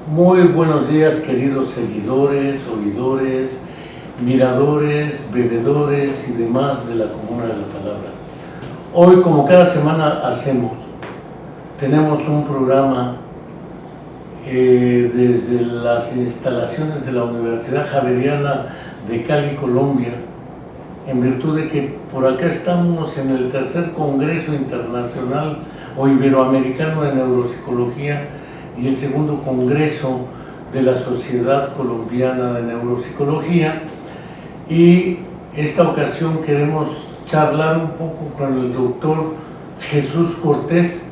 Muy buenos días, queridos seguidores, oidores, miradores, bebedores y demás de la Comuna de la Palabra. Hoy, como cada semana tenemos un programa desde las instalaciones de la Universidad Javeriana de Cali, Colombia, en virtud de que por acá estamos en el tercer Congreso Internacional o Iberoamericano de Neuropsicología y el segundo Congreso de la Sociedad Colombiana de Neuropsicología, y esta ocasión queremos charlar un poco con el doctor Jesús Cortés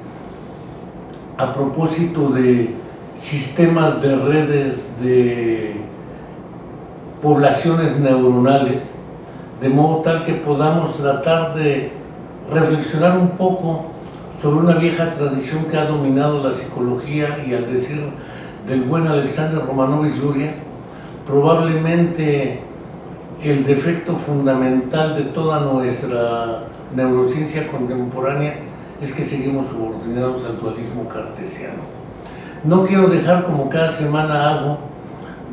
a propósito de sistemas de redes de poblaciones neuronales, de modo tal que podamos tratar de reflexionar un poco sobre una vieja tradición que ha dominado la psicología, y al decir del buen Alexander Romanovich Luria, probablemente el defecto fundamental de toda nuestra neurociencia contemporánea es que seguimos subordinados al dualismo cartesiano. No quiero dejar, como cada semana hago,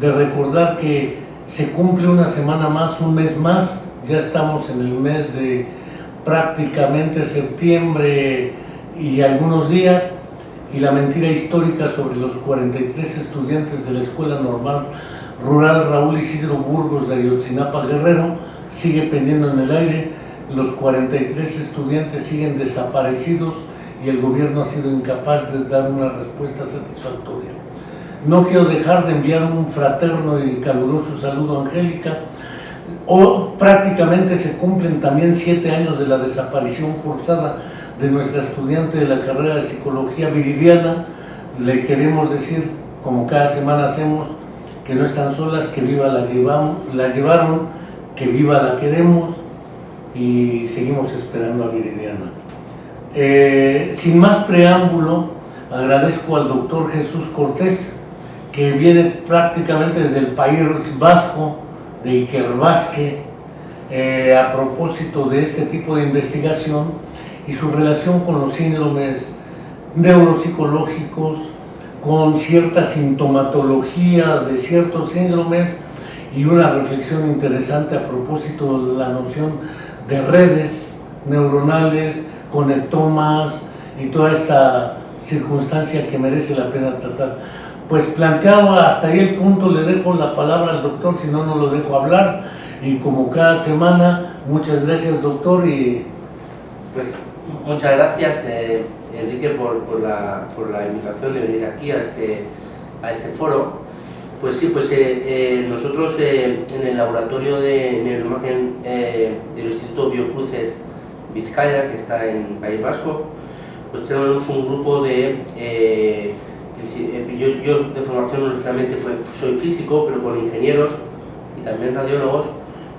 de recordar que se cumple una semana más, un mes más. Ya estamos en el mes de prácticamente septiembre y algunos días, y la mentira histórica sobre los 43 estudiantes de la Escuela Normal Rural Raúl Isidro Burgos de Ayotzinapa, Guerrero, sigue pendiendo en el aire. Los 43 estudiantes siguen desaparecidos y el gobierno ha sido incapaz de dar una respuesta satisfactoria. No quiero dejar de enviar un fraterno y caluroso saludo a Angélica. Prácticamente se cumplen también 7 años de la desaparición forzada de nuestra estudiante de la carrera de Psicología, Viridiana. Le queremos decir, como cada semana hacemos, que no están solas, que viva la llevaron, que viva la queremos, y seguimos esperando a Viridiana. Sin más preámbulo, agradezco al doctor Jesús Cortés, que viene prácticamente desde el País Vasco, de Ikerbasque, a propósito de este tipo de investigación y su relación con los síndromes neuropsicológicos, con cierta sintomatología de ciertos síndromes, y una reflexión interesante a propósito de la noción de redes neuronales, conectomas y toda esta circunstancia que merece la pena tratar. Pues planteado hasta ahí el punto, le dejo la palabra al doctor, si no, no lo dejo hablar. Y como cada semana, muchas gracias, doctor. Y pues muchas gracias, Enrique, por la invitación de venir aquí a este foro. Pues sí, pues nosotros en el laboratorio de neuroimagen del Instituto Biocruces Vizcaya, que está en País Vasco, pues tenemos un grupo de yo de formación lógicamente soy físico, pero con ingenieros y también radiólogos,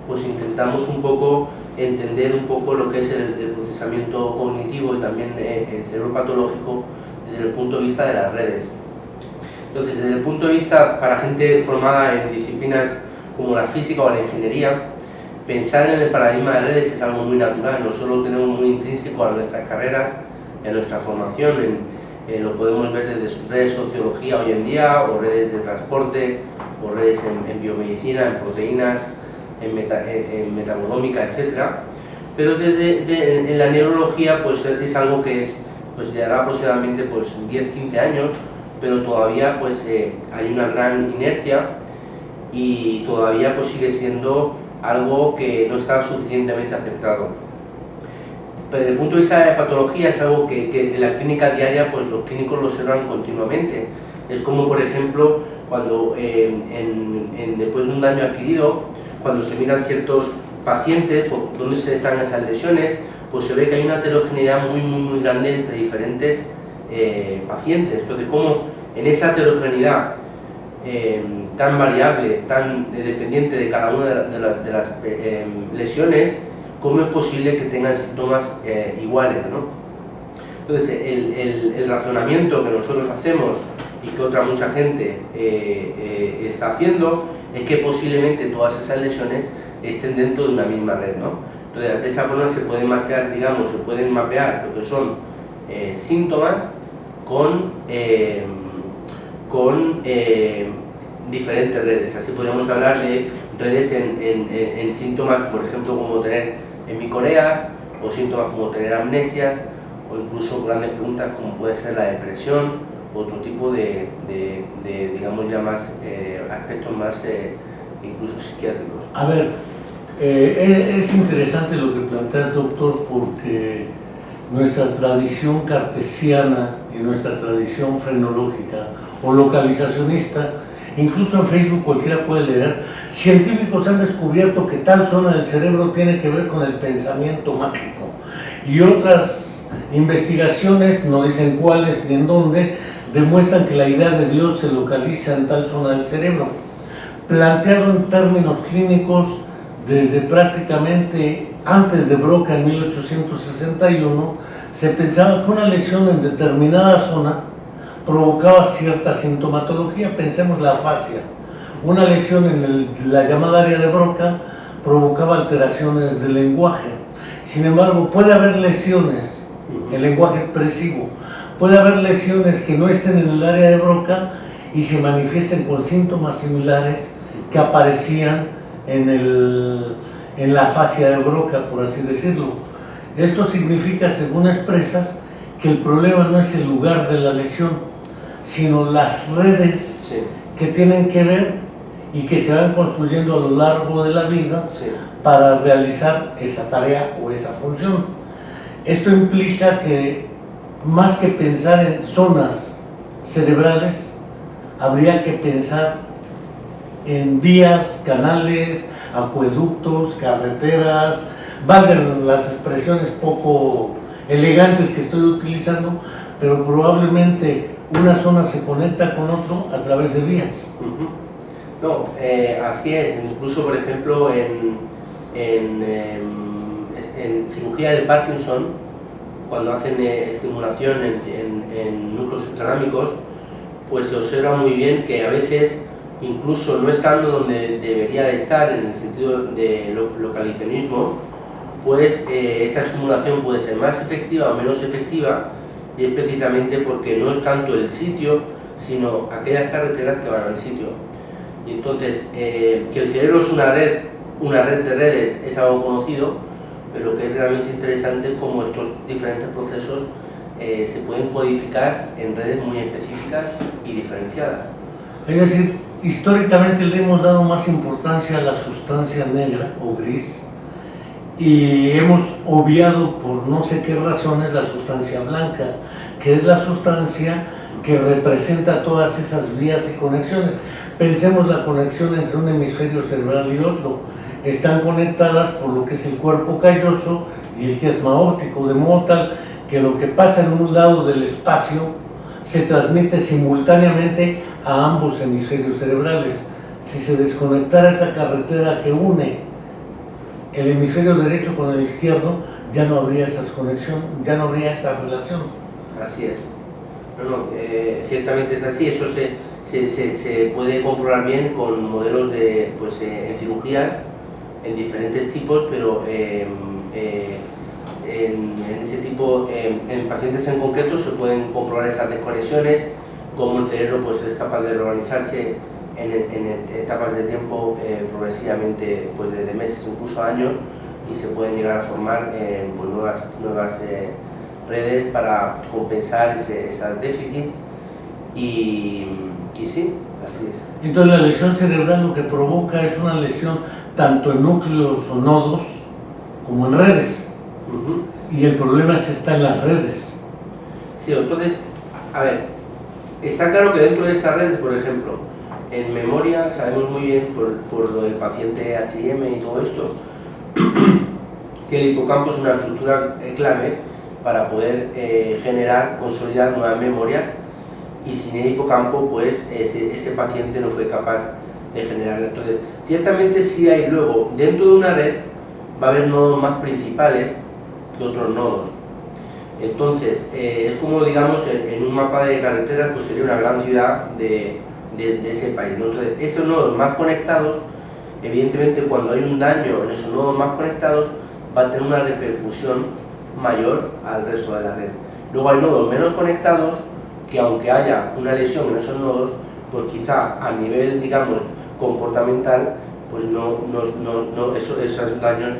pues intentamos un poco entender un poco lo que es el procesamiento cognitivo y también el cerebro patológico desde el punto de vista de las redes. Entonces, desde el punto de vista para gente formada en disciplinas como la física o la ingeniería, pensar en el paradigma de redes es algo muy natural, no solo tenemos muy intrínseco a nuestras carreras, a nuestra formación, lo podemos ver desde redes de sociología hoy en día, o redes de transporte, o redes en biomedicina, en proteínas, en metabolómica, etc. Pero en la neurología pues es algo que pues llevará aproximadamente pues 10-15 años, pero todavía pues hay una gran inercia y todavía pues sigue siendo algo que no está suficientemente aceptado. Pero desde el punto de vista de patología es algo que en la clínica diaria pues los clínicos lo observan continuamente. Es como, por ejemplo, cuando después de un daño adquirido, cuando se miran ciertos pacientes por dónde se están esas lesiones, pues se ve que hay una heterogeneidad muy grande entre diferentes pacientes. Entonces, como en esa heterogeneidad tan variable, tan dependiente de cada una de las lesiones, ¿cómo es posible que tengan síntomas iguales, ¿no? Entonces, el razonamiento que nosotros hacemos y que mucha gente está haciendo es que posiblemente todas esas lesiones estén dentro de una misma red, ¿no? Entonces, de esa forma se pueden mapear, digamos, se pueden mapear lo que son síntomas con con diferentes redes. Así podríamos hablar de redes en síntomas, por ejemplo, como tener hemicoreas, o síntomas como tener amnesias, o incluso grandes preguntas como puede ser la depresión, otro tipo de digamos ya más aspectos más incluso psiquiátricos. A ver, es interesante lo que planteas, doctor, porque nuestra tradición cartesiana y nuestra tradición frenológica o localizacionista, incluso en Facebook cualquiera puede leer, científicos han descubierto que tal zona del cerebro tiene que ver con el pensamiento mágico, y otras investigaciones, no dicen cuáles ni en dónde, demuestran que la idea de Dios se localiza en tal zona del cerebro. Planteado en términos clínicos desde prácticamente antes de Broca en 1861, se pensaba que una lesión en determinada zona provocaba cierta sintomatología. Pensemos la afasia. Una lesión en la llamada área de Broca provocaba alteraciones del lenguaje. Sin embargo, puede haber lesiones, el lenguaje expresivo, puede haber lesiones que no estén en el área de Broca y se manifiesten con síntomas similares que aparecían en la afasia de Broca, por así decirlo. Esto significa, según expresas, que el problema no es el lugar de la lesión, sino las redes que tienen que ver y que se van construyendo a lo largo de la vida para realizar esa tarea o esa función. Esto implica que, más que pensar en zonas cerebrales, habría que pensar en vías, canales, acueductos, carreteras, valgan las expresiones poco elegantes que estoy utilizando, pero probablemente una zona se conecta con otro a través de vías. No, así es. Incluso, por ejemplo, en cirugía de Parkinson, cuando hacen estimulación en núcleos subtalámicos, pues se observa muy bien que a veces, incluso no estando donde debería de estar en el sentido de localizacionismo, pues esa estimulación puede ser más efectiva o menos efectiva, y es precisamente porque no es tanto el sitio, sino aquellas carreteras que van al sitio. Y entonces, que el cerebro es una red de redes es algo conocido, pero lo que es realmente interesante es cómo estos diferentes procesos se pueden codificar en redes muy específicas y diferenciadas. Es decir, históricamente le hemos dado más importancia a la sustancia negra o gris y hemos obviado por no sé qué razones la sustancia blanca, que es la sustancia que representa todas esas vías y conexiones. Pensemos la conexión entre un hemisferio cerebral y otro. Están conectadas por lo que es el cuerpo calloso y el quiasma óptico, de modo tal que lo que pasa en un lado del espacio se transmite simultáneamente a ambos hemisferios cerebrales. Si se desconectara esa carretera que une el hemisferio derecho con el izquierdo, ya no habría esa conexión, ya no habría esa relación. Así es. Ciertamente es así. Eso se puede comprobar bien con modelos de, en cirugías, en diferentes tipos, pero en ese tipo, en pacientes en concreto se pueden comprobar esas desconexiones, cómo el cerebro pues, es capaz de reorganizarse en etapas de tiempo progresivamente, pues desde meses, incluso años, y se pueden llegar a formar pues, nuevas redes para compensar esos déficits y sí, así es. Entonces la lesión cerebral lo que provoca es una lesión tanto en núcleos o nodos como en redes. Y el problema está en las redes. Sí, entonces, a ver, está claro que dentro de estas redes, por ejemplo, en memoria sabemos muy bien por lo del paciente H&M y todo esto, que el hipocampo es una estructura clave para poder generar, consolidar nuevas memorias, y sin el hipocampo pues ese paciente no fue capaz de generar. Entonces, ciertamente sí hay luego, dentro de una red va a haber nodos más principales que otros nodos. Entonces, es como, digamos, en un mapa de carreteras, pues sería una gran ciudad de ese país, ¿no? Entonces, esos nodos más conectados, evidentemente cuando hay un daño en esos nodos más conectados, va a tener una repercusión mayor al resto de la red. Luego hay nodos menos conectados, que aunque haya una lesión en esos nodos, pues quizá a nivel, digamos, comportamental, pues esos daños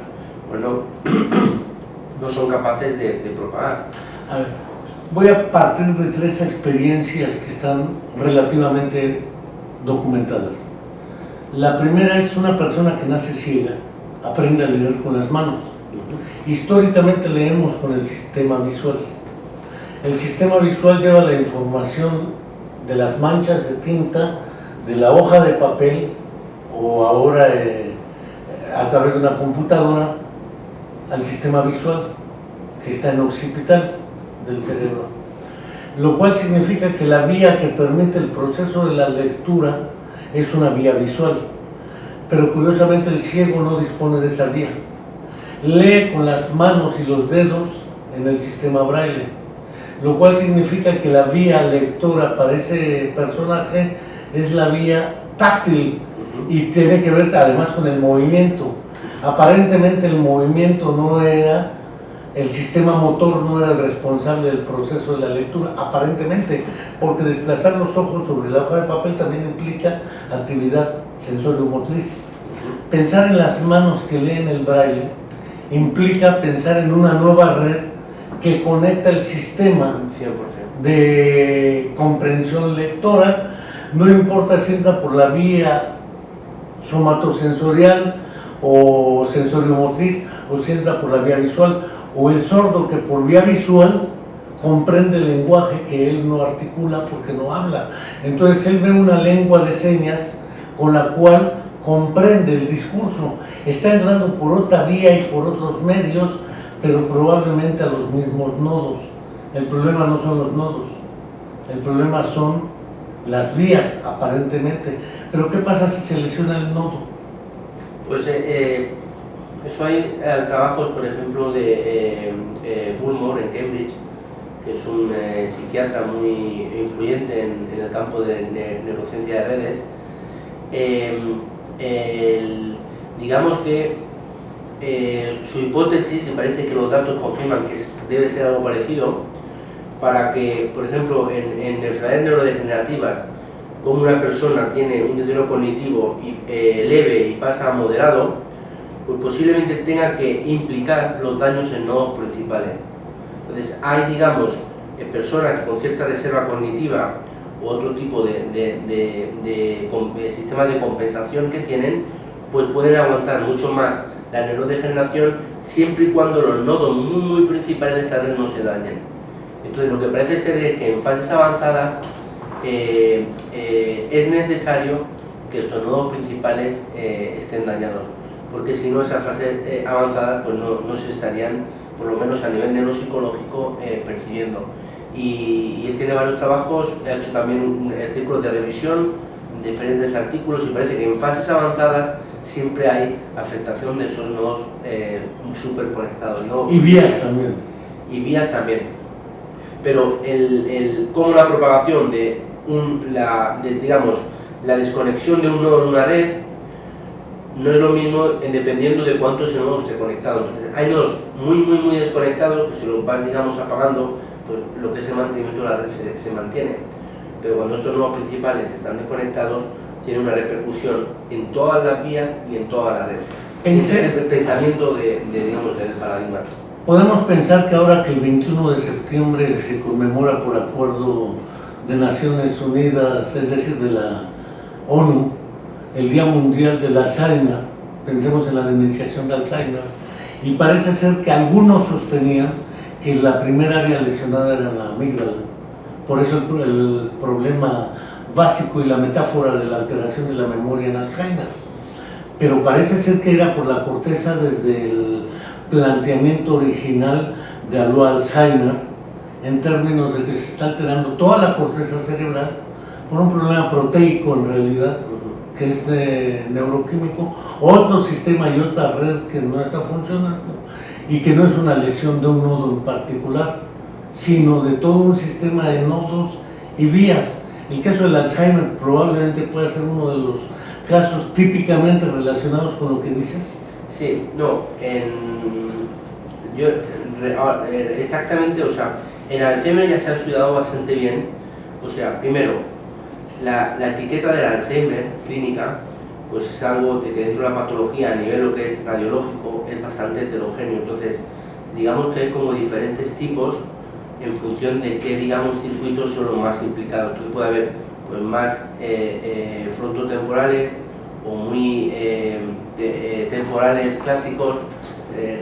pues no son capaces de propagar. A ver, voy a partir de 3 experiencias que están relativamente documentadas. La primera es una persona que nace ciega, aprende a leer con las manos. Históricamente leemos con el sistema visual. El sistema visual lleva la información de las manchas de tinta, de la hoja de papel, o ahora a través de una computadora, al sistema visual, que está en occipital del cerebro. Lo cual significa que la vía que permite el proceso de la lectura es una vía visual. Pero curiosamente el ciego no dispone de esa vía. Lee con las manos y los dedos en el sistema braille, lo cual significa que la vía lectora para ese personaje es la vía táctil y tiene que ver además con el movimiento. Aparentemente el movimiento no era, el sistema motor no era el responsable del proceso de la lectura, aparentemente, porque desplazar los ojos sobre la hoja de papel también implica actividad sensorio-motriz. Pensar en las manos que leen el braille implica pensar en una nueva red que conecta el sistema 100%. de comprensión lectora, no importa si entra por la vía somatosensorial o sensorio-motriz, o si entra por la vía visual, o el sordo que por vía visual comprende el lenguaje que él no articula porque no habla. Entonces él ve una lengua de señas con la cual comprende el discurso, está entrando por otra vía y por otros medios, pero probablemente a los mismos nodos. El problema no son los nodos, el problema son las vías, aparentemente. Pero ¿qué pasa si se lesiona el nodo? Pues eso hay trabajos, por ejemplo, de Bullmore en Cambridge, que es un psiquiatra muy influyente en el campo de neurociencia de redes. Digamos que su hipótesis, y parece que los datos confirman que debe ser algo parecido, para que, por ejemplo, en enfermedades neurodegenerativas, como una persona tiene un deterioro cognitivo leve y pasa a moderado, pues posiblemente tenga que implicar los daños en nodos principales. Entonces hay, digamos, personas que con cierta reserva cognitiva u otro tipo de sistemas de compensación que tienen, pues pueden aguantar mucho más la neurodegeneración siempre y cuando los nodos muy principales de esa red no se dañen. Entonces lo que parece ser es que en fases avanzadas es necesario que estos nodos principales estén dañados, porque si no esas fases avanzadas pues no se estarían, por lo menos a nivel neuropsicológico, percibiendo. Y él tiene varios trabajos, ha hecho también círculos de revisión, diferentes artículos, y parece que en fases avanzadas siempre hay afectación de esos nodos súper conectados, ¿no? Y vías también. Y vías también. Pero cómo la propagación digamos, la desconexión de un nodo en una red no es lo mismo dependiendo de cuánto ese nodo esté conectado. Entonces hay nodos muy desconectados que si los vas, digamos, apagando, pues lo que es el mantenimiento de la red se mantiene. Pero cuando estos nodos principales están desconectados, tiene una repercusión en todas las vías y en toda la red. Ese es el pensamiento digamos, del paradigma. Podemos pensar que ahora que el 21 de septiembre se conmemora por acuerdo de Naciones Unidas, es decir, de la ONU, el Día Mundial del Alzheimer, pensemos en la demenciación de Alzheimer, y parece ser que algunos sostenían que la primera área lesionada era la amígdala. Por eso el problema básico y la metáfora de la alteración de la memoria en Alzheimer. Pero parece ser que era por la corteza desde el planteamiento original de Alois Alzheimer, en términos de que se está alterando toda la corteza cerebral por un problema proteico en realidad, que es de neuroquímico, otro sistema y otra red que no está funcionando, y que no es una lesión de un nodo en particular, sino de todo un sistema de nodos y vías. El caso del Alzheimer probablemente pueda ser uno de los casos típicamente relacionados con lo que dices. Sí, no, exactamente, o sea, en Alzheimer ya se ha estudiado bastante bien. O sea, primero, la etiqueta del Alzheimer clínica pues es algo que dentro de la patología a nivel lo que es radiológico es bastante heterogéneo. Entonces, digamos que hay como diferentes tipos en función de qué, digamos, circuitos son los más implicados. Entonces puede haber pues más frontotemporales o muy temporales clásicos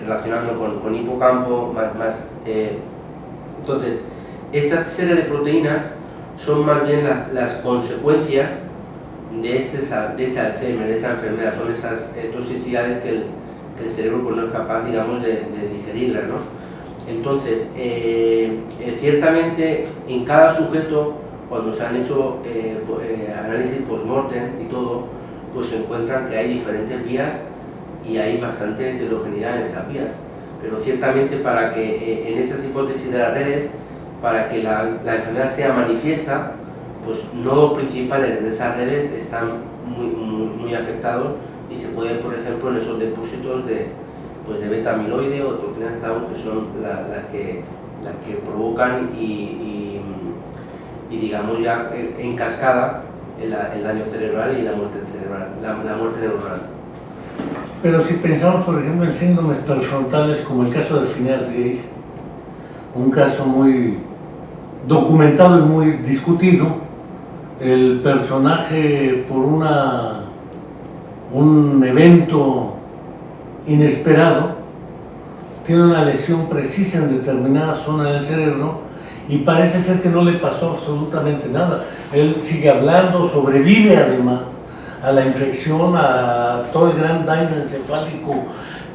relacionando con hipocampo, entonces esta serie de proteínas son más bien las consecuencias de ese Alzheimer, de esa enfermedad, son esas toxicidades que el cerebro pues, no es capaz, digamos, de digerirlas, ¿no? Entonces, ciertamente en cada sujeto, cuando se han hecho análisis post-mortem y todo, pues se encuentran que hay diferentes vías y hay bastante heterogeneidad en esas vías. Pero ciertamente para que en esas hipótesis de las redes, para que la enfermedad sea manifiesta, pues nodos principales de esas redes están muy afectados y se puede, por ejemplo, en esos depósitos de beta-amiloide o toxinas tau, que son las que provocan y digamos ya en cascada el daño cerebral y la muerte cerebral, la muerte neuronal. Pero si pensamos, por ejemplo, en síndromes prefrontales como el caso de Phineas Gage, un caso muy documentado y muy discutido, el personaje por un evento inesperado tiene una lesión precisa en determinada zona del cerebro y parece ser que no le pasó absolutamente nada. Él sigue hablando, sobrevive además a la infección, a todo el gran daño encefálico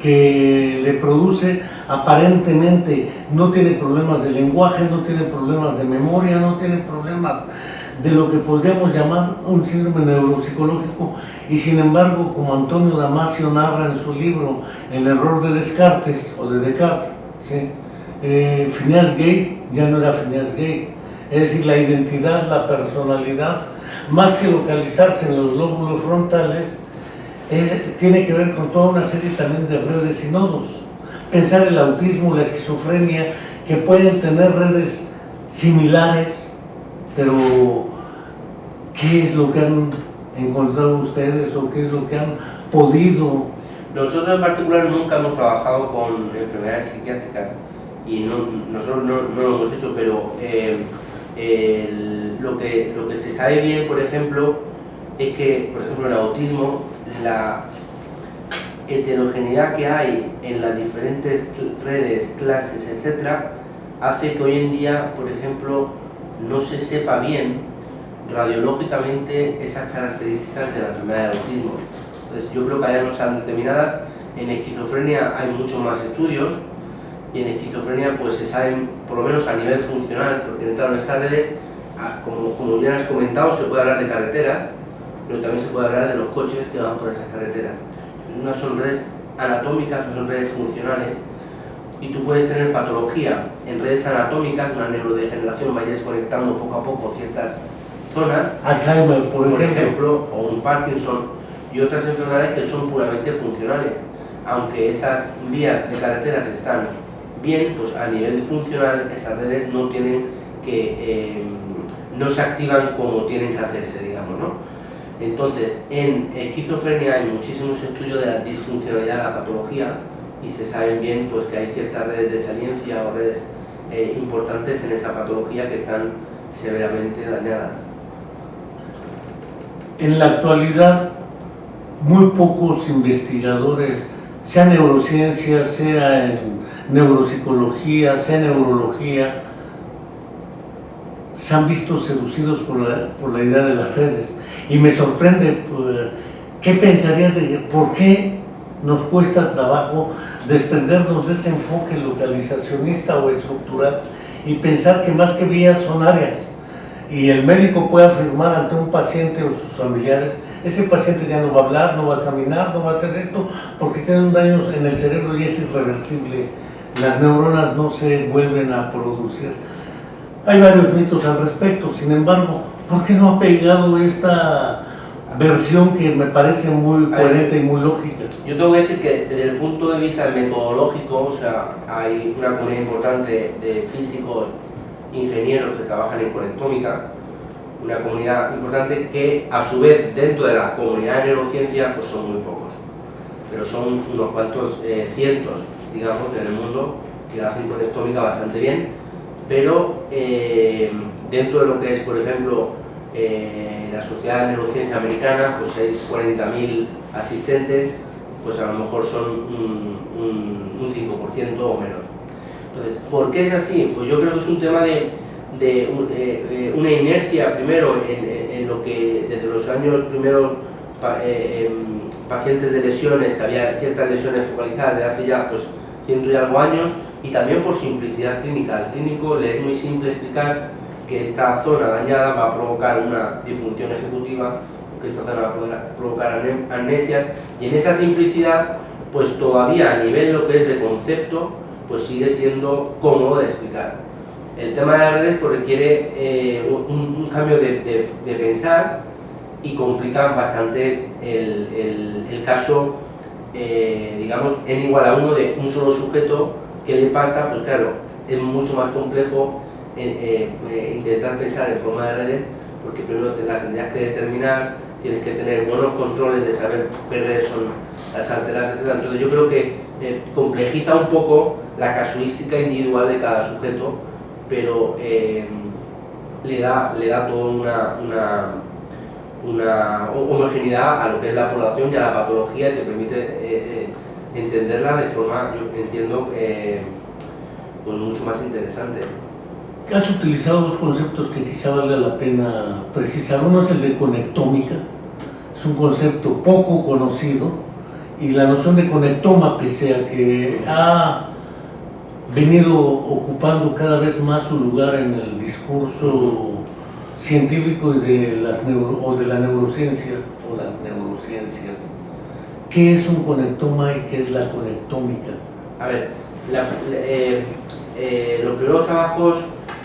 que le produce. Aparentemente no tiene problemas de lenguaje, no tiene problemas de memoria, no tiene problemas de lo que podríamos llamar un síndrome neuropsicológico, y sin embargo, como Antonio Damasio narra en su libro El error de Descartes o de Descartes, ¿sí? Phineas Gage ya no era Phineas Gage, es decir, la identidad, la personalidad, más que localizarse en los lóbulos frontales, tiene que ver con toda una serie también de redes y nodos. Pensar el autismo, la esquizofrenia, que pueden tener redes similares, pero ¿qué es lo que han encontrado ustedes o qué es lo que han podido? Nosotros en particular nunca hemos trabajado con enfermedades psiquiátricas y nosotros no lo hemos hecho, pero lo que se sabe bien, por ejemplo, es que, por ejemplo, en el autismo, la heterogeneidad que hay en las diferentes redes, clases, etcétera, hace que hoy en día, por ejemplo, no se sepa bien radiológicamente esas características de la enfermedad del autismo. Entonces, yo creo que hay unas determinadas. En esquizofrenia hay muchos más estudios y en esquizofrenia pues se saben, por lo menos a nivel funcional, porque claro, en estas redes, como bien has comentado, se puede hablar de carreteras, pero también se puede hablar de los coches que van por esas carreteras. Unas son redes anatómicas, otras son redes funcionales, y tú puedes tener patología en redes anatómicas, una neurodegeneración, va desconectando poco a poco ciertas zonas, Alzheimer, por ejemplo, o un Parkinson, y otras enfermedades que son puramente funcionales. Aunque esas vías de carreteras están bien, pues a nivel funcional esas redes no tienen que, no se activan como tienen que hacerse, digamos, ¿no? Entonces, en esquizofrenia hay muchísimos estudios de la disfuncionalidad de la patología y se saben bien pues, que hay ciertas redes de saliencia o redes importantes en esa patología que están severamente dañadas. En la actualidad, muy pocos investigadores, sea en neurociencia, sea en neuropsicología, sea en neurología, se han visto seducidos por la idea de las redes. Y me sorprende, ¿qué pensarías de por qué nos cuesta trabajo desprendernos de ese enfoque localizacionista o estructural y pensar que más que vías son áreas? Y el médico puede afirmar ante un paciente o sus familiares, ese paciente ya no va a hablar, no va a caminar, no va a hacer esto, porque tiene un daño en el cerebro y es irreversible. Las neuronas no se vuelven a producir. Hay varios mitos al respecto, sin embargo, ¿por qué no ha pegado esta versión que me parece muy coherente y muy lógica? Yo tengo que decir que desde el punto de vista metodológico, o sea, hay una comunidad importante de físicos, ingenieros que trabajan en conectómica, una comunidad importante que a su vez dentro de la comunidad de neurociencia pues son muy pocos, pero son unos cuantos cientos, digamos, en el mundo que hacen conectómica bastante bien, pero dentro de lo que es, por ejemplo, la Sociedad de Neurociencia Americana, pues hay 40.000 asistentes, pues a lo mejor son un 5% o menos. Entonces, ¿por qué es así? Pues yo creo que es un tema de una inercia, primero, en lo que desde los años primeros pacientes de lesiones, que había ciertas lesiones focalizadas desde hace ya pues 100 y algo años, y también por simplicidad clínica. Al clínico le es muy simple explicar que esta zona dañada va a provocar una disfunción ejecutiva, que esta zona va a provocar amnesias, y en esa simplicidad, pues todavía a nivel lo que es de concepto, pues sigue siendo cómodo de explicar. El tema de las redes pues requiere un cambio de pensar y complican bastante el caso, digamos, n=1 de un solo sujeto. ¿Qué le pasa? Pues claro, es mucho más complejo intentar pensar en forma de redes, porque primero te las tendrías que determinar, tienes que tener buenos controles de saber qué redes son las alteradas, etc. Entonces yo creo que complejiza un poco la casuística individual de cada sujeto, pero le da toda una homogeneidad a lo que es la población y a la patología, y te permite entenderla de forma, yo entiendo, pues mucho más interesante. Has utilizado dos conceptos que quizá valga la pena precisar. Uno es el de conectómica, es un concepto poco conocido, y la noción de conectoma, pese a que ha venido ocupando cada vez más su lugar en el discurso científico y de la neurociencia o las neurociencias. ¿Qué es un conectoma y qué es la conectómica? A ver, los primeros trabajos,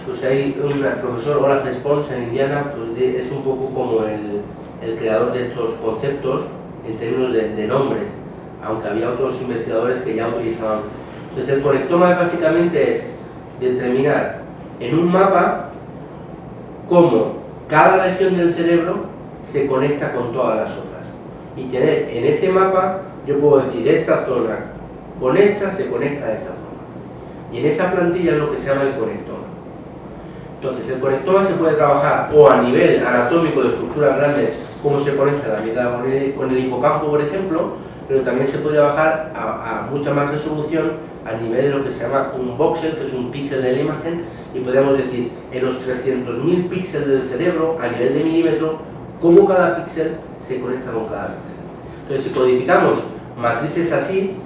pues hay un profesor, Olaf Spons, en Indiana, pues es un poco como el creador de estos conceptos en términos de nombres, aunque había otros investigadores que ya utilizaban. Entonces el conectoma básicamente es determinar en un mapa cómo cada región del cerebro se conecta con todas las otras, y tener en ese mapa, yo puedo decir, esta zona con esta se conecta a esta zona, y en esa plantilla es lo que se llama el conectoma. Entonces el conectoma se puede trabajar o a nivel anatómico de estructuras grandes, cómo se conecta la amígdala con el hipocampo, por ejemplo, pero también se puede bajar a mucha más resolución a nivel de lo que se llama un voxel, que es un píxel de la imagen, y podríamos decir, en los 300.000 píxeles del cerebro, a nivel de milímetro, cómo cada píxel se conecta con cada píxel. Entonces, si codificamos matrices así,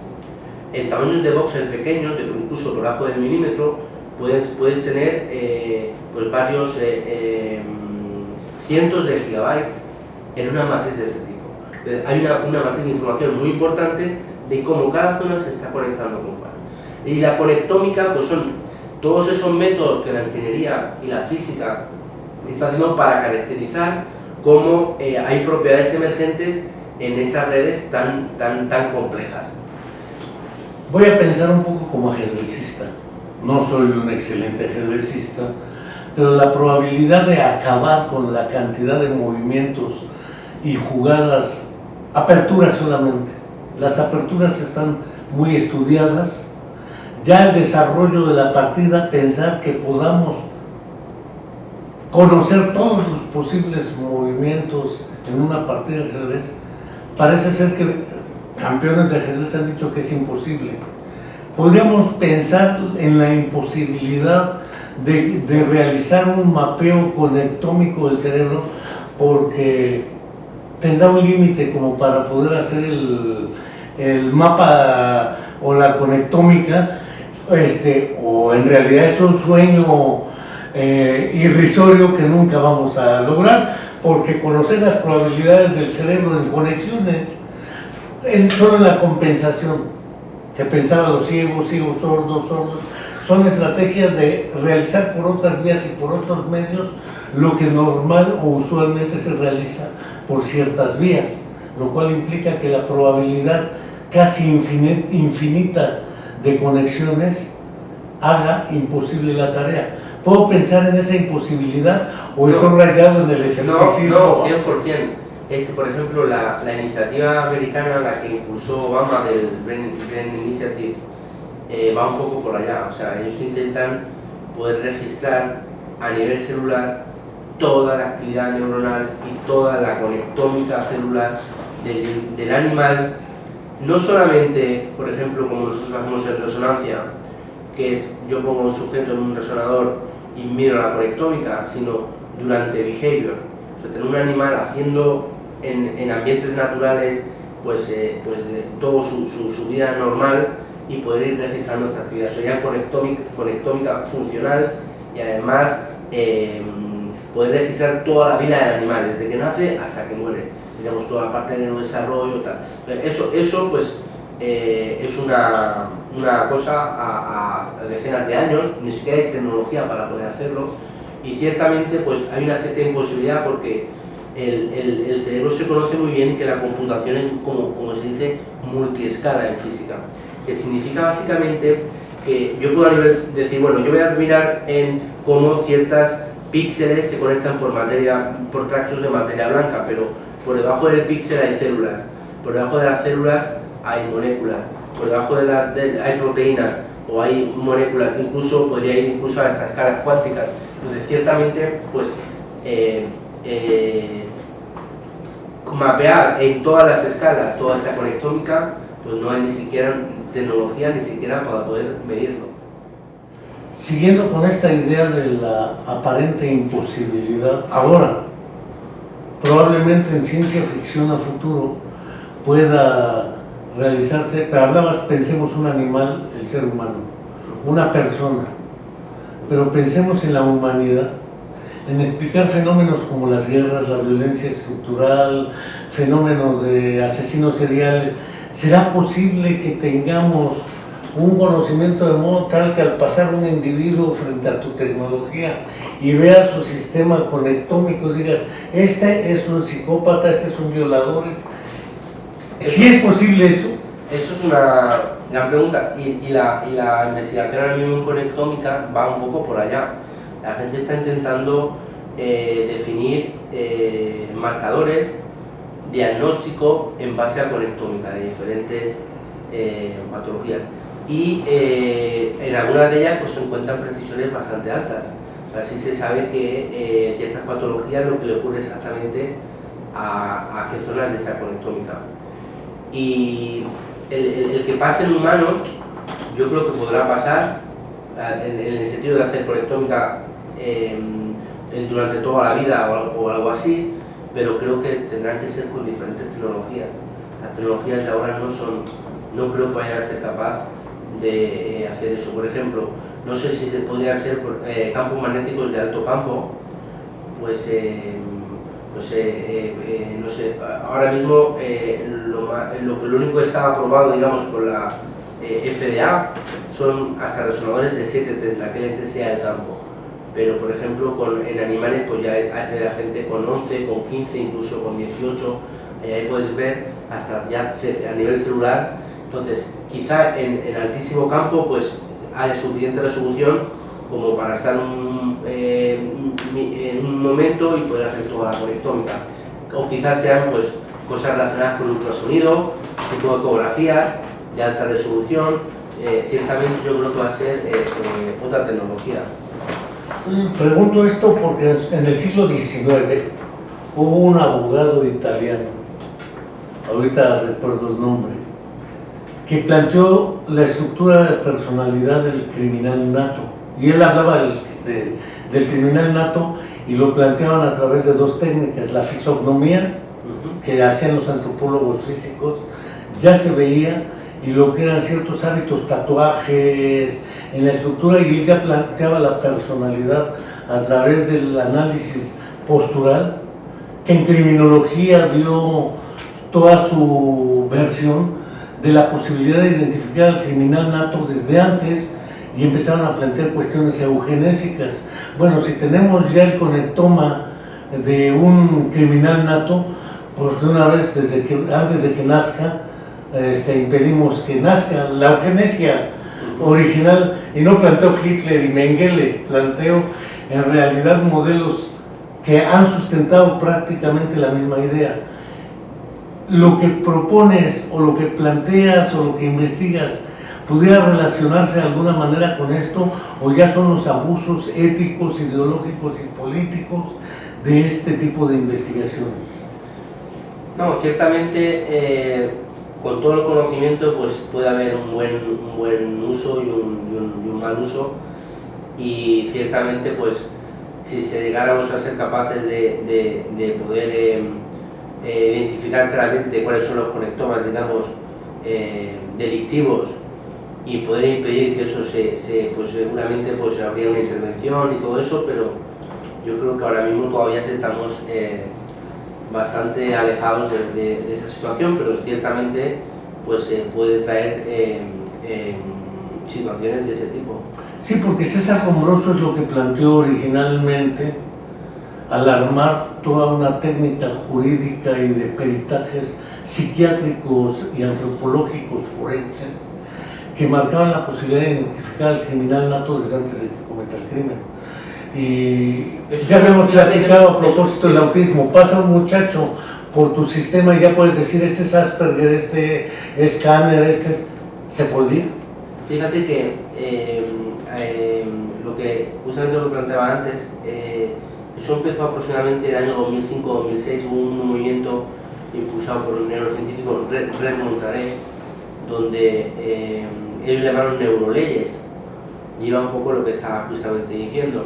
en tamaños de voxel pequeños, incluso por debajo del milímetro, puedes tener pues varios cientos de gigabytes en una matriz de ese tipo. Hay una matriz de información muy importante de cómo cada zona se está conectando con cuál. Y la conectómica, pues son todos esos métodos que la ingeniería y la física están haciendo para caracterizar cómo hay propiedades emergentes en esas redes tan complejas. Voy a pensar un poco como ajedrecista. No soy un excelente ajedrecista, pero la probabilidad de acabar con la cantidad de movimientos y jugadas, aperturas solamente. Las aperturas están muy estudiadas. Ya el desarrollo de la partida, pensar que podamos conocer todos los posibles movimientos en una partida de ajedrez, parece ser que campeones de ajedrez han dicho que es imposible. Podríamos pensar en la imposibilidad de realizar un mapeo conectómico del cerebro, porque tendrá un límite como para poder hacer el mapa o la conectómica, o en realidad es un sueño irrisorio que nunca vamos a lograr, porque conocer las probabilidades del cerebro en conexiones, solo en la compensación, que pensaban los ciegos, sordos, son estrategias de realizar por otras vías y por otros medios lo que normal o usualmente se realiza por ciertas vías, lo cual implica que la probabilidad casi infinita de conexiones haga imposible la tarea. ¿Puedo pensar en esa imposibilidad o estoy rayado en el escepticismo? No, 100%. Por ejemplo, la iniciativa americana, la que impulsó Obama del Brain Initiative, va un poco por allá. O sea, ellos intentan poder registrar a nivel celular toda la actividad neuronal y toda la conectómica celular del animal, no solamente, por ejemplo, como nosotros hacemos en resonancia, que es yo pongo un sujeto en un resonador y miro la conectómica, sino durante behavior. O sea, tener un animal haciendo en ambientes naturales pues todo su vida normal y poder ir registrando esta actividad. Sería conectómica funcional y además poder registrar toda la vida del animal, desde que nace hasta que muere, digamos, toda la parte del neurodesarrollo, tal. Eso pues es una cosa a decenas de años, ni siquiera hay tecnología para poder hacerlo, y ciertamente pues hay una cierta imposibilidad porque el cerebro se conoce muy bien que la computación es como se dice multiescala en física, que significa básicamente que yo puedo a nivel decir, bueno, yo voy a mirar en cómo ciertas píxeles se conectan por tractos de materia blanca, pero por debajo del píxel hay células, por debajo de las células hay moléculas, por debajo hay proteínas o hay moléculas, incluso podría ir incluso a estas escalas cuánticas. Entonces, ciertamente, pues mapear en todas las escalas toda esa conectómica, pues no hay ni siquiera tecnología ni siquiera para poder medirlo. Siguiendo con esta idea de la aparente imposibilidad, ahora, probablemente en ciencia ficción a futuro pueda realizarse, pero hablabas, pensemos un animal, el ser humano, una persona, pero pensemos en la humanidad, en explicar fenómenos como las guerras, la violencia estructural, fenómenos de asesinos seriales. ¿Será posible que tengamos un conocimiento de modo tal que al pasar un individuo frente a tu tecnología y veas su sistema conectómico digas, este es un psicópata, este es un violador? ¿Sí es posible eso? Eso es una gran pregunta y la investigación ahora mismo en conectómica va un poco por allá. La gente está intentando definir marcadores diagnóstico en base a conectómica de diferentes patologías y en algunas de ellas pues, se encuentran precisiones bastante altas. O sea, sí se sabe que en ciertas patologías lo que le ocurre exactamente a qué zonas de esa conectómica. Y el que pase en humanos, yo creo que podrá pasar en el sentido de hacer conectómica durante toda la vida o algo así, pero creo que tendrán que ser con diferentes tecnologías. Las tecnologías de ahora no creo que vayan a ser capaces de hacer eso. Por ejemplo, no sé si se podrían ser campos magnéticos de alto campo, no sé, ahora mismo lo único que está aprobado, digamos, por la FDA son hasta resonadores de 7 Tesla, que el ente sea el campo. Pero, por ejemplo, en animales pues ya hace la gente con 11, con 15, incluso con 18, ahí puedes ver hasta ya a nivel celular. Entonces, quizá en altísimo campo pues haya suficiente resolución como para estar en un momento y poder hacer toda la conectómica. O quizás sean pues cosas relacionadas con ultrasonido, tipo ecografías de alta resolución. Ciertamente yo creo que va a ser otra tecnología. Pregunto esto porque en el siglo XIX hubo un abogado italiano, ahorita recuerdo el nombre, que planteó la estructura de personalidad del criminal nato. Y él hablaba del criminal nato y lo planteaban a través de dos técnicas, la fisognomía, que hacían los antropólogos físicos, ya se veía, y lo que eran ciertos hábitos, tatuajes, en la estructura, y él ya planteaba la personalidad a través del análisis postural, que en criminología dio toda su versión de la posibilidad de identificar al criminal nato desde antes, y empezaron a plantear cuestiones eugenésicas. Bueno, si tenemos ya el conectoma de un criminal nato, pues de una vez, antes de que nazca, impedimos que nazca. La eugenesia original, y no planteó Hitler y Mengele, planteó en realidad modelos que han sustentado prácticamente la misma idea. Lo que propones o lo que planteas o lo que investigas pudiera relacionarse de alguna manera con esto, o ya son los abusos éticos, ideológicos y políticos de este tipo de investigaciones. No, ciertamente con todo el conocimiento pues puede haber un buen uso y un mal uso, y ciertamente pues si llegáramos a ser capaces de poder identificar claramente cuáles son los conectomas, digamos, delictivos, y poder impedir que eso pues seguramente pues habría una intervención y todo eso, pero yo creo que ahora mismo todavía estamos bastante alejados de esa situación, pero ciertamente pues puede traer situaciones de ese tipo. Sí, porque César Combroso es lo que planteó originalmente al armar toda una técnica jurídica y de peritajes psiquiátricos y antropológicos forenses que marcaban la posibilidad de identificar al criminal nato desde antes de que cometa el crimen. Y eso ya habíamos platicado a propósito del autismo. Pasa un muchacho por tu sistema y ya puedes decir este es Asperger, este es Kanner, ¿se podía? Fíjate que justamente lo que planteaba antes, eso empezó aproximadamente en el año 2005-2006, hubo un movimiento impulsado por un neurocientífico, Red Montaret, donde ellos llamaron neuroleyes, y iba un poco lo que estaba justamente diciendo.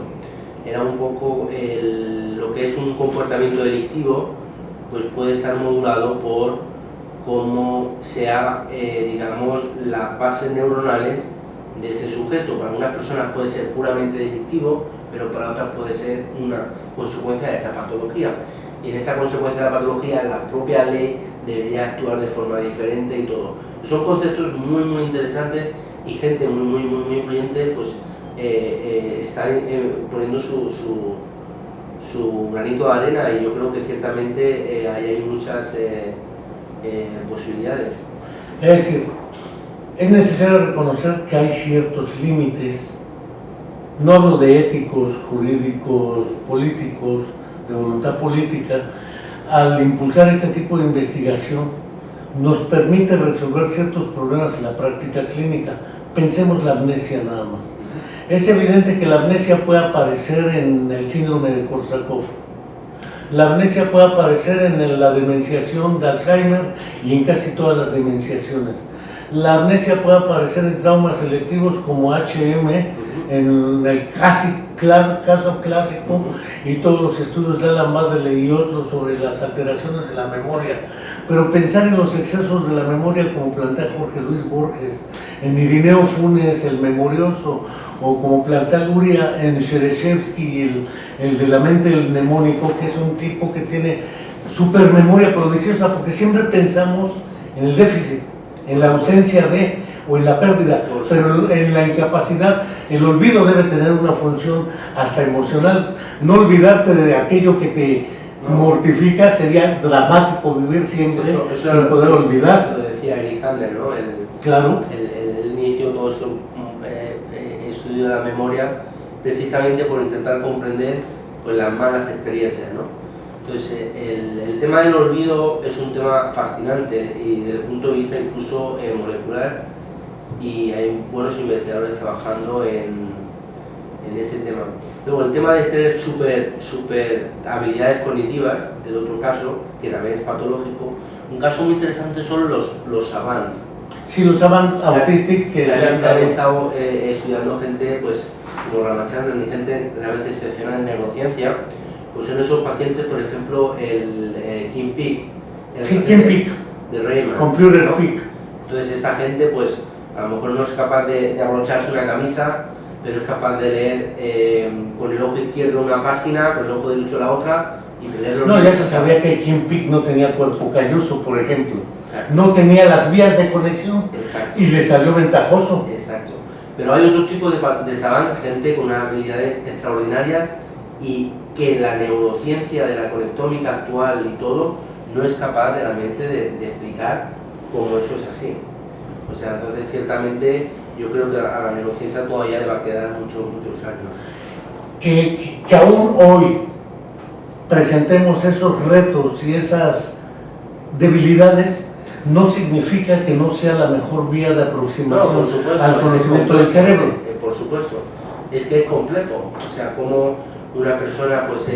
Era un poco lo que es un comportamiento delictivo, pues puede estar modulado por cómo sea, digamos, las bases neuronales de ese sujeto. Para algunas personas puede ser puramente delictivo, pero para otras puede ser una consecuencia de esa patología. Y en esa consecuencia de la patología, la propia ley debería actuar de forma diferente y todo. Son conceptos muy interesantes, y gente muy influyente pues está poniendo su granito de arena, y yo creo que ciertamente ahí hay muchas posibilidades. Es decir, es necesario reconocer que hay ciertos límites, no hablo de éticos, jurídicos, políticos, de voluntad política, al impulsar este tipo de investigación nos permite resolver ciertos problemas en la práctica clínica. Pensemos la amnesia nada más. Es evidente que la amnesia puede aparecer en el síndrome de Korsakoff. La amnesia puede aparecer en la demenciación de Alzheimer y en casi todas las demenciaciones. La amnesia puede aparecer en traumas selectivos como HM, en el caso clásico, y todos los estudios de Alan Baddeley y otros sobre las alteraciones de la memoria. Pero pensar en los excesos de la memoria, como plantea Jorge Luis Borges, en Irineo Funes, el memorioso, o como plantea Luria en Shereshevsky, el de la mente del mnemónico, que es un tipo que tiene supermemoria prodigiosa, porque siempre pensamos en el déficit, en la ausencia de, o en la pérdida, pero en la incapacidad. El olvido debe tener una función hasta emocional. No olvidarte de aquello que te mortifica, sería dramático vivir siempre eso sin poder olvidar. Lo decía Eric Handel, ¿no? Claro. El inicio todo eso, estudio de la memoria, precisamente por intentar comprender pues las malas experiencias, ¿no? Entonces, el tema del olvido es un tema fascinante, y desde el punto de vista incluso molecular, y hay buenos investigadores trabajando en ese tema. Luego, el tema de tener super habilidades cognitivas, el otro caso, que también es patológico. Un caso muy interesante son los savants. Sí, los savants autistic que han estado estudiando gente, pues, como Ramachandran, y gente realmente excepcional en neurociencia. Pues son esos pacientes, por ejemplo, el Kim Peek, de Rayman, Computer ¿no? Peek. Entonces esta gente, pues, a lo mejor no es capaz de abrocharse una camisa, pero es capaz de leer con el ojo izquierdo una página, con el ojo derecho la otra, y leerlo. No, ya se sabía que Kim Peek no tenía cuerpo calloso, por ejemplo. Exacto. No tenía las vías de conexión. Exacto. Y le salió ventajoso. Exacto. Pero hay otro tipo de savant, gente con unas habilidades extraordinarias, y que la neurociencia de la conectómica actual y todo no es capaz realmente de explicar cómo eso es así. O sea, entonces ciertamente yo creo que a la neurociencia todavía le va a quedar muchos años. Que aún hoy presentemos esos retos y esas debilidades no significa que no sea la mejor vía de aproximación al conocimiento del cerebro. Por supuesto, es que es complejo, o sea, como una persona pues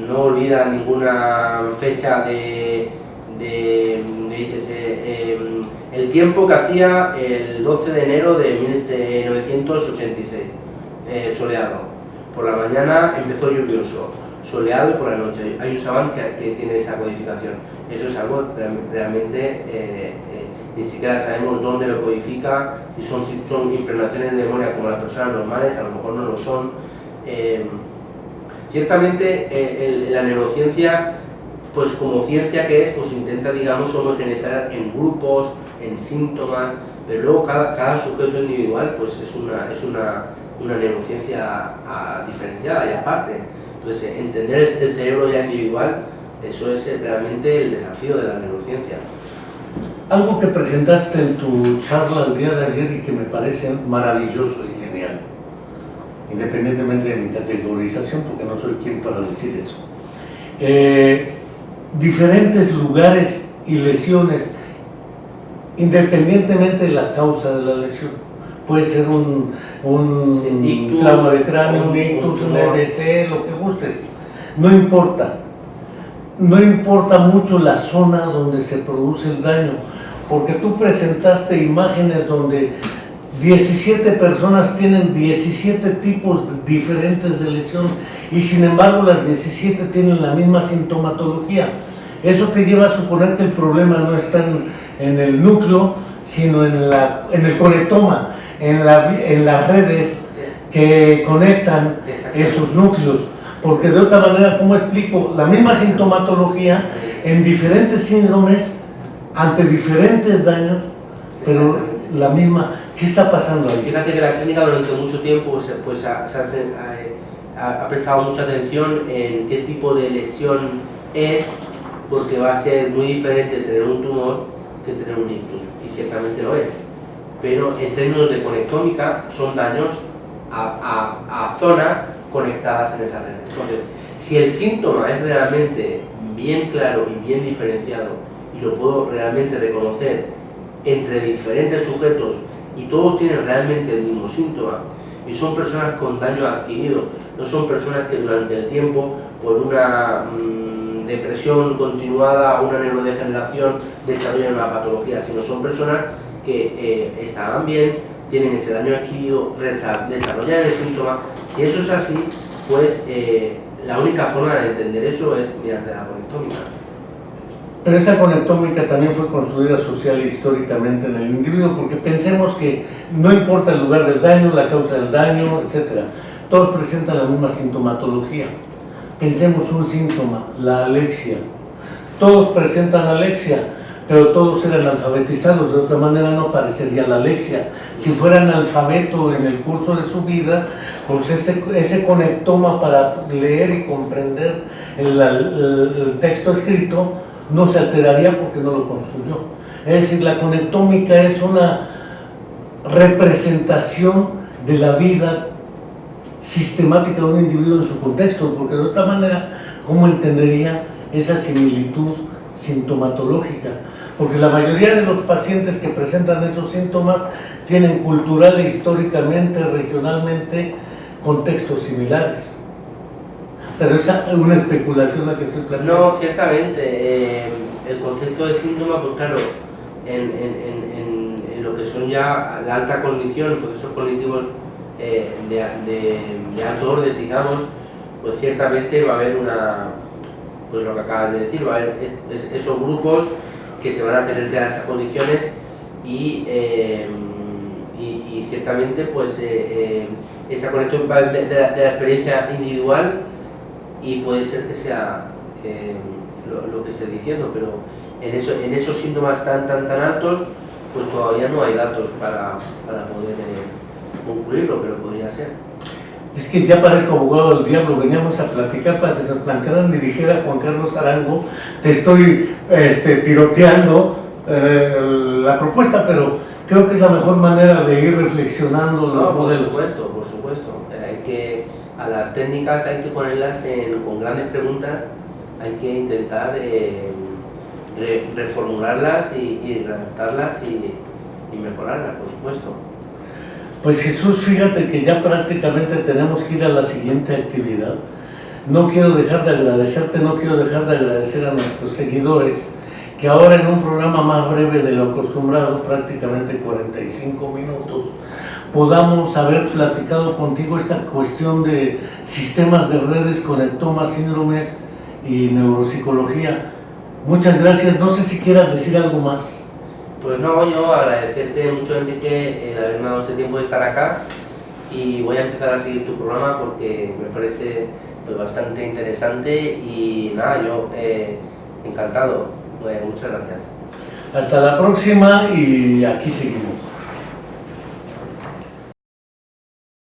no olvida ninguna fecha el tiempo que hacía el 12 de enero de 1986, soleado. Por la mañana empezó lluvioso, soleado y por la noche. Hay un savant que tiene esa codificación. Eso es algo realmente, ni siquiera sabemos dónde lo codifica, si son impregnaciones de memoria como las personas normales, a lo mejor no lo son. Ciertamente la neurociencia, pues como ciencia que es, pues intenta, digamos, homogeneizar en grupos, en síntomas, pero luego cada sujeto individual pues es una neurociencia diferenciada y aparte. Entonces, entender el cerebro ya individual, eso es realmente el desafío de la neurociencia. Algo que presentaste en tu charla el día de ayer y que me parece maravilloso y genial, independientemente de mi categorización, porque no soy quien para decir eso. Diferentes lugares y lesiones, independientemente de la causa de la lesión. Puede ser un ictus, trauma de cráneo, un ictus, un EBC, lo que gustes. No importa. No importa mucho la zona donde se produce el daño, porque tú presentaste imágenes donde 17 personas tienen 17 tipos diferentes de lesión y sin embargo las 17 tienen la misma sintomatología. Eso te lleva a suponer que el problema no está en el núcleo, sino en el conectoma, en las redes que conectan esos núcleos. Porque de otra manera, ¿cómo explico? La misma sintomatología en diferentes síndromes, ante diferentes daños, pero la misma. ¿Qué está pasando ahí? Fíjate que la clínica durante mucho tiempo pues ha prestado mucha atención en qué tipo de lesión es, porque va a ser muy diferente tener un tumor que tener un ictus, y ciertamente lo es. Pero en términos de conectómica son daños a zonas conectadas en esa red. Entonces, si el síntoma es realmente bien claro y bien diferenciado y lo puedo realmente reconocer entre diferentes sujetos y todos tienen realmente el mismo síntoma y son personas con daño adquirido, no son personas que durante el tiempo por una depresión continuada o una neurodegeneración desarrollan una patología, sino son personas que estaban bien, tienen ese daño adquirido, desarrollan el síntoma. Si eso es así, pues la única forma de entender eso es mediante la conectómica. Pero esa conectómica también fue construida social e históricamente en el individuo, porque pensemos que no importa el lugar del daño, la causa del daño, etc. Todos presentan la misma sintomatología. Pensemos un síntoma, la alexia. Todos presentan alexia, pero todos eran alfabetizados, de otra manera no parecería la alexia. Si fuera analfabeto en el curso de su vida, pues ese conectoma para leer y comprender el texto escrito no se alteraría porque no lo construyó. Es decir, la conectómica es una representación de la vida sistemática de un individuo en su contexto, porque de otra manera, ¿cómo entendería esa similitud sintomatológica? Porque la mayoría de los pacientes que presentan esos síntomas tienen cultural e históricamente, regionalmente, contextos similares. Pero esa es una especulación la que estoy planteando. No, ciertamente. El concepto de síntoma, pues claro, en lo que son ya la alta cognición, procesos cognitivos de alto orden, digamos, pues ciertamente va a haber pues lo que acabas de decir, va a haber esos grupos que se van a tener que dar esas condiciones y ciertamente pues esa conexión va de la experiencia individual y puede ser que sea lo que esté diciendo, pero en esos síntomas tan altos pues todavía no hay datos para poder concluirlo, pero podría ser. Es que ya parezco abogado del diablo, veníamos a platicar para que nos plantearan y dijera Juan Carlos Arango, te estoy tiroteando la propuesta, pero creo que es la mejor manera de ir reflexionando los modelos. Por supuesto. Hay que, a las técnicas hay que ponerlas con grandes preguntas, hay que intentar reformularlas y redactarlas y mejorarlas, por supuesto. Pues Jesús, fíjate que ya prácticamente tenemos que ir a la siguiente actividad. No quiero dejar de agradecerte, no quiero dejar de agradecer a nuestros seguidores, que ahora en un programa más breve de lo acostumbrado, prácticamente 45 minutos, podamos haber platicado contigo esta cuestión de sistemas de redes, conectomas, síndromes y neuropsicología. Muchas gracias, no sé si quieras decir algo más. Pues no, yo agradecerte mucho, Enrique, el haberme dado este tiempo de estar acá, y voy a empezar a seguir tu programa porque me parece pues bastante interesante y nada, yo encantado. Muchas gracias. Hasta la próxima y aquí seguimos.